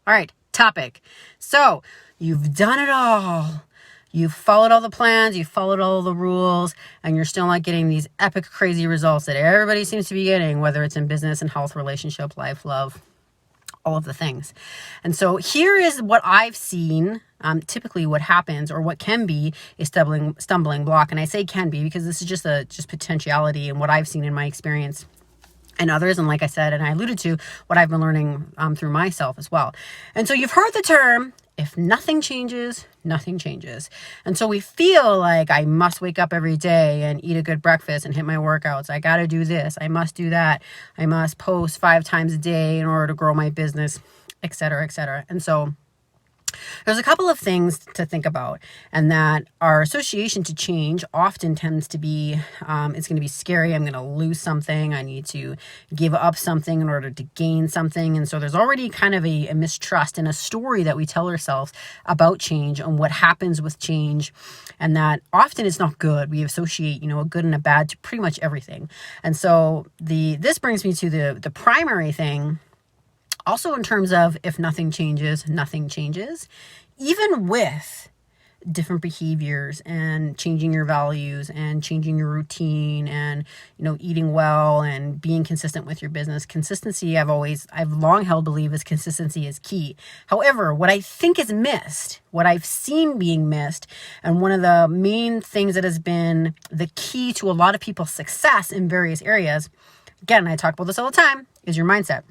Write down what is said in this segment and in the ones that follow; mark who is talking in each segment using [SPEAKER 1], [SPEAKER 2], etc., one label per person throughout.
[SPEAKER 1] All right, topic. So you've done it all. You've followed all the plans, you've followed all the rules, and you're still not getting these epic, crazy results that everybody seems to be getting, whether it's in business and health, relationship, life, love, all of the things. And so here is what I've seen. Typically what happens, or what can be, a stumbling block. And I say can be because this is just potentiality and what I've seen in my experience and others. And like I said, and I alluded to, what I've been learning through myself as well. And so you've heard the term, if nothing changes, nothing changes. And so we feel like I must wake up every day and eat a good breakfast and hit my workouts. I got to do this. I must do that. I must post 5 times a day in order to grow my business, et cetera, et cetera. And so there's a couple of things to think about, and that our association to change often tends to be, it's going to be scary. I'm going to lose something. I need to give up something in order to gain something. And so there's already kind of a mistrust and a story that we tell ourselves about change and what happens with change. And that often is not good. We associate, a good and a bad to pretty much everything. And so this brings me to the primary thing. Also in terms of if nothing changes, nothing changes. Even with different behaviors and changing your values and changing your routine and, eating well and being consistent with your business. Consistency, I've long held belief is consistency is key. However, what I think is missed, what I've seen being missed, and one of the main things that has been the key to a lot of people's success in various areas, again, I talk about this all the time, is your mindset.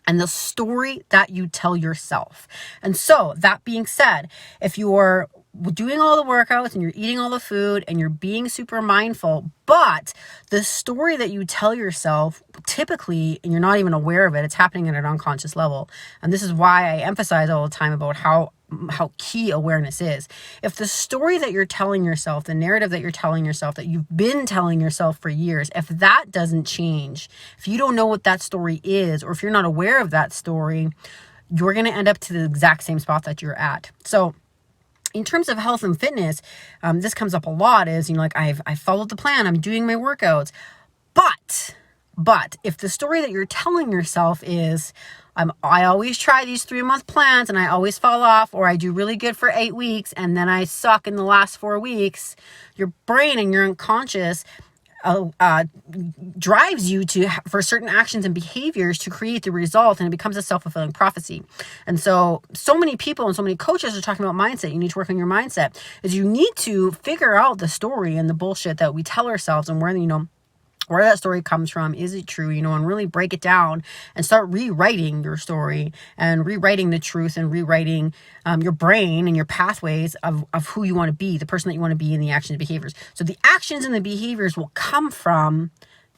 [SPEAKER 1] And the story that you tell yourself. And so that being said, if you're doing all the workouts and you're eating all the food and you're being super mindful, but the story that you tell yourself typically, and you're not even aware of it, it's happening at an unconscious level. And this is why I emphasize all the time about how key awareness is. If the story that you're telling yourself, the narrative that you're telling yourself, that you've been telling yourself for years, if that doesn't change, if you don't know what that story is, or if you're not aware of that story, you're going to end up to the exact same spot that you're at. So in terms of health and fitness, this comes up a lot is, I followed the plan, I'm doing my workouts, but if the story that you're telling yourself is, I always try these 3-month plans and I always fall off, or I do really good for 8 weeks and then I suck in the last 4 weeks, your brain and your unconscious drives you for certain actions and behaviors to create the result, and it becomes a self-fulfilling prophecy. And so many people and so many coaches are talking about mindset. You need to work on your mindset. Is you need to figure out the story and the bullshit that we tell ourselves and where that story comes from. Is it true? And really break it down and start rewriting your story and rewriting the truth and rewriting your brain and your pathways of who you want to be, the person that you want to be, and the actions and behaviors. So the actions and the behaviors will come from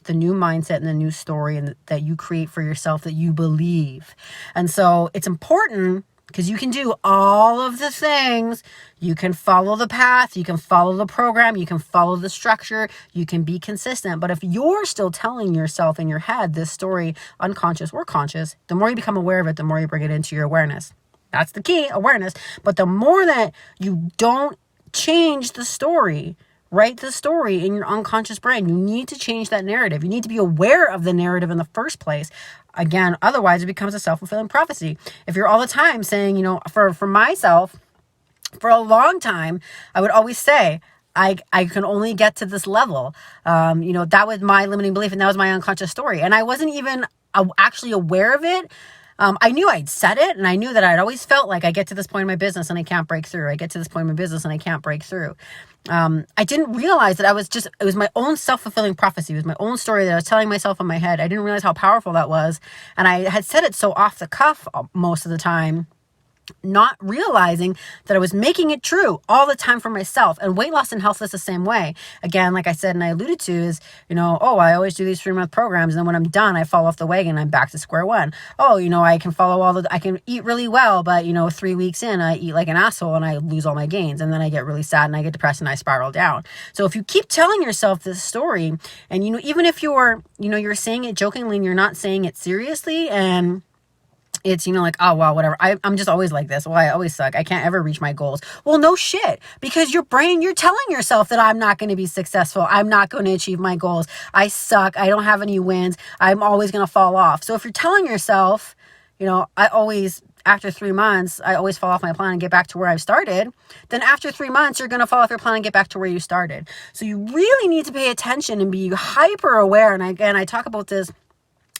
[SPEAKER 1] the new mindset and the new story that you create for yourself, that you believe. And so it's important, because you can do all of the things. You can follow the path, you can follow the program, you can follow the structure, you can be consistent. But if you're still telling yourself in your head this story, unconscious or conscious, the more you become aware of it, the more you bring it into your awareness. That's the key, awareness. But the more that you don't change the story, write the story in your unconscious brain, you need to change that narrative. You need to be aware of the narrative in the first place. Again, otherwise it becomes a self-fulfilling prophecy. If you're all the time saying, for myself, for a long time, I would always say, I can only get to this level. That was my limiting belief, and that was my unconscious story. And I wasn't even actually aware of it. I knew I'd said it, and I knew that I'd always felt like I get to this point in my business and I can't break through. I get to this point in my business and I can't break through. I didn't realize that it was my own self-fulfilling prophecy. It was my own story that I was telling myself in my head. I didn't realize how powerful that was. And I had said it so off the cuff most of the time, not realizing that I was making it true all the time for myself. And weight loss and health is the same way. Again, like I said, and I alluded to is, I always do these 3-month programs. And then when I'm done, I fall off the wagon. I'm back to square one. I can I can eat really well, but 3 weeks in, I eat like an asshole and I lose all my gains. And then I get really sad and I get depressed and I spiral down. So if you keep telling yourself this story, and, even if you're saying it jokingly and you're not saying it seriously, and it's, like, oh, wow, whatever. I'm just always like this. Well, I always suck. I can't ever reach my goals. Well, no shit. Because your brain, you're telling yourself that I'm not going to be successful. I'm not going to achieve my goals. I suck. I don't have any wins. I'm always going to fall off. So if you're telling yourself, I always after 3 months, I always fall off my plan and get back to where I started, then after 3 months, you're going to fall off your plan and get back to where you started. So you really need to pay attention and be hyper aware. And again, I talk about this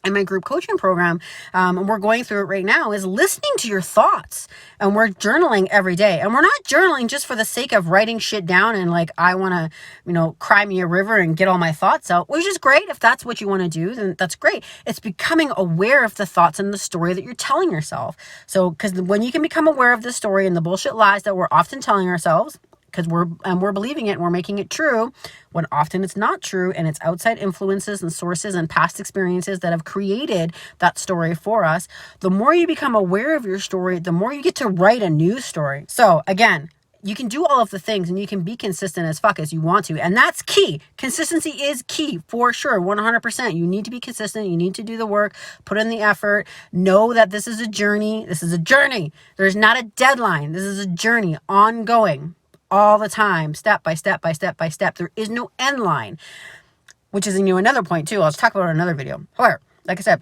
[SPEAKER 1] in my group coaching program, and we're going through it right now, is listening to your thoughts. And we're journaling every day. And we're not journaling just for the sake of writing shit down and like, I want to, cry me a river and get all my thoughts out, which is great. If that's what you want to do, then that's great. It's becoming aware of the thoughts and the story that you're telling yourself. So, because when you can become aware of the story and the bullshit lies that we're often telling ourselves, because we're believing it and we're making it true, when often it's not true, and it's outside influences and sources and past experiences that have created that story for us. The more you become aware of your story, the more you get to write a new story. So again, you can do all of the things and you can be consistent as fuck as you want to. And that's key. Consistency is key for sure. 100%. You need to be consistent. You need to do the work, put in the effort. Know that this is a journey. This is a journey. There's not a deadline. This is a journey, ongoing, all the time, step by step by step by step. There is no end line, which is another point too. I'll talk about it in another video. However, like I said,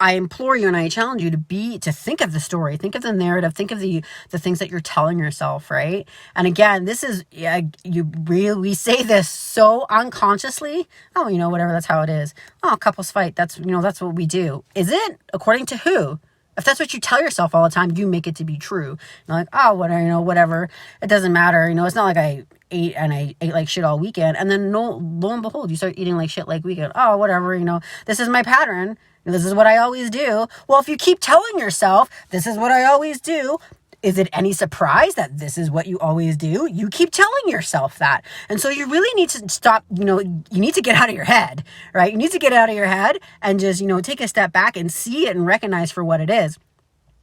[SPEAKER 1] I implore you and I challenge you to think of the story, think of the narrative, think of the things that you're telling yourself, right? And again, this is, we say this so unconsciously. Oh, whatever, that's how it is. Oh, couples fight. That's what we do. Is it? According to who? If that's what you tell yourself all the time, you make it to be true. You're like, oh, whatever. It doesn't matter. It's not like I ate like shit all weekend. And then lo and behold, you start eating like shit like weekend. Oh, whatever. This is my pattern. This is what I always do. Well, if you keep telling yourself, this is what I always do, is it any surprise that this is what you always do? You keep telling yourself that. And so you really need to stop, you need to get out of your head, right? You need to get out of your head and just, take a step back and see it and recognize for what it is.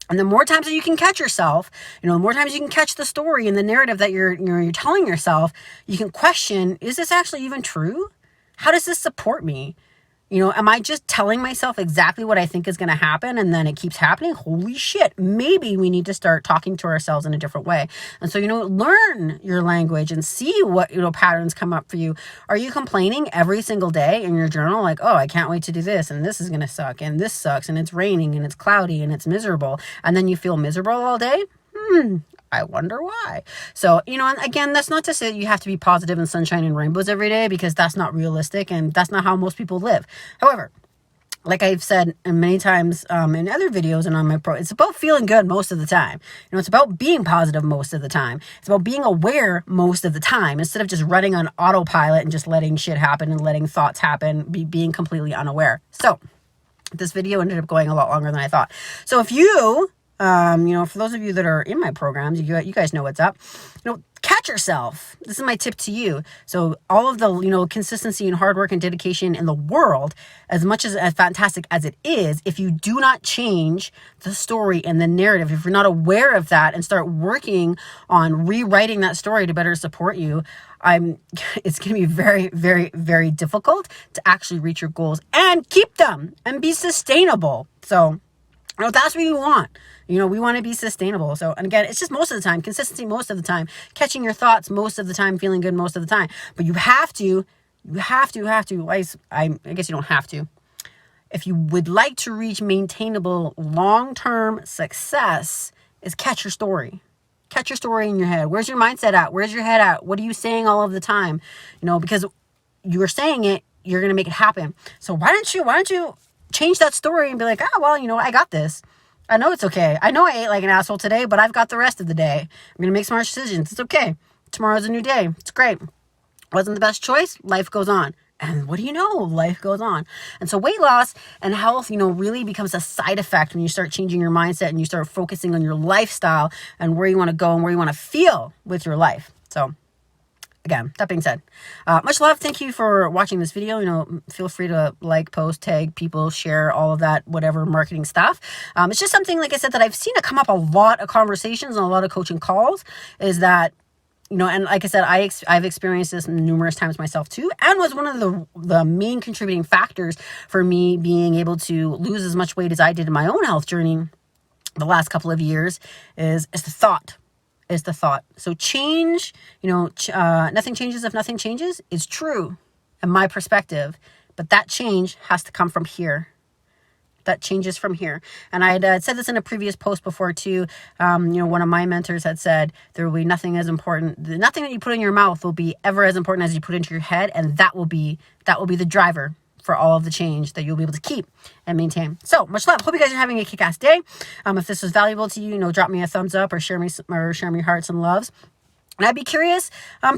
[SPEAKER 1] And the more times that you can catch yourself, the more times you can catch the story and the narrative that you're telling yourself, you can question, is this actually even true? How does this support me? Am I just telling myself exactly what I think is going to happen and then it keeps happening? Holy shit. Maybe we need to start talking to ourselves in a different way. And so, learn your language and see what, patterns come up for you. Are you complaining every single day in your journal? Like, oh, I can't wait to do this and this is going to suck and this sucks and it's raining and it's cloudy and it's miserable. And then you feel miserable all day? I wonder why. So, and again, that's not to say that you have to be positive and sunshine and rainbows every day, because that's not realistic and that's not how most people live. However, like I've said many times in other videos and on my it's about feeling good most of the time. It's about being positive most of the time. It's about being aware most of the time instead of just running on autopilot and just letting shit happen and letting thoughts happen, being completely unaware. So this video ended up going a lot longer than I thought. So if you... for those of you that are in my programs, you guys know what's up. Catch yourself. This is my tip to you. So all of the, consistency and hard work and dedication in the world, as much as fantastic as it is, if you do not change the story and the narrative, if you're not aware of that and start working on rewriting that story to better support you, it's going to be very, very, very difficult to actually reach your goals and keep them and be sustainable. So, that's what you want. We want to be sustainable. So, and again, it's just most of the time, consistency most of the time, catching your thoughts most of the time, feeling good most of the time. But you have to, I guess you don't have to. If you would like to reach maintainable long-term success, is catch your story. Catch your story in your head. Where's your mindset at? Where's your head at? What are you saying all of the time? Because you're saying it, you're going to make it happen. So why don't you change that story and be like, oh, well, I got this. I know it's okay. I know I ate like an asshole today, but I've got the rest of the day. I'm going to make smart decisions. It's okay. Tomorrow's a new day. It's great. Wasn't the best choice? Life goes on. And what do you know? Life goes on. And so weight loss and health, really becomes a side effect when you start changing your mindset and you start focusing on your lifestyle and where you want to go and where you want to feel with your life. So again, that being said, much love. Thank you for watching this video. Feel free to like, post, tag people, share all of that, whatever marketing stuff. It's just something, like I said, that I've seen it come up a lot of conversations and a lot of coaching calls, is that, and like I said, I've experienced this numerous times myself too, and was one of the main contributing factors for me being able to lose as much weight as I did in my own health journey the last couple of years, is the thought. So change, nothing changes if nothing changes is true in my perspective, but that change has to come from here. that changes from here. And I had said this in a previous post before too. One of my mentors had said there will be nothing as important, nothing that you put in your mouth will be ever as important as you put into your head, and that will be the driver for all of the change that you'll be able to keep and maintain. So much love. Hope you guys are having a kick-ass day. If this was valuable to you, drop me a thumbs up or share me hearts and loves. And I'd be curious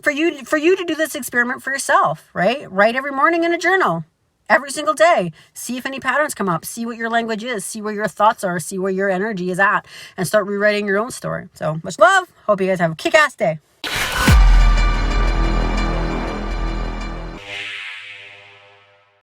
[SPEAKER 1] for you to do this experiment for yourself, right? Write every morning in a journal. Every single day. See if any patterns come up. See what your language is. See where your thoughts are. See where your energy is at. And start rewriting your own story. So much love. Hope you guys have a kick-ass day.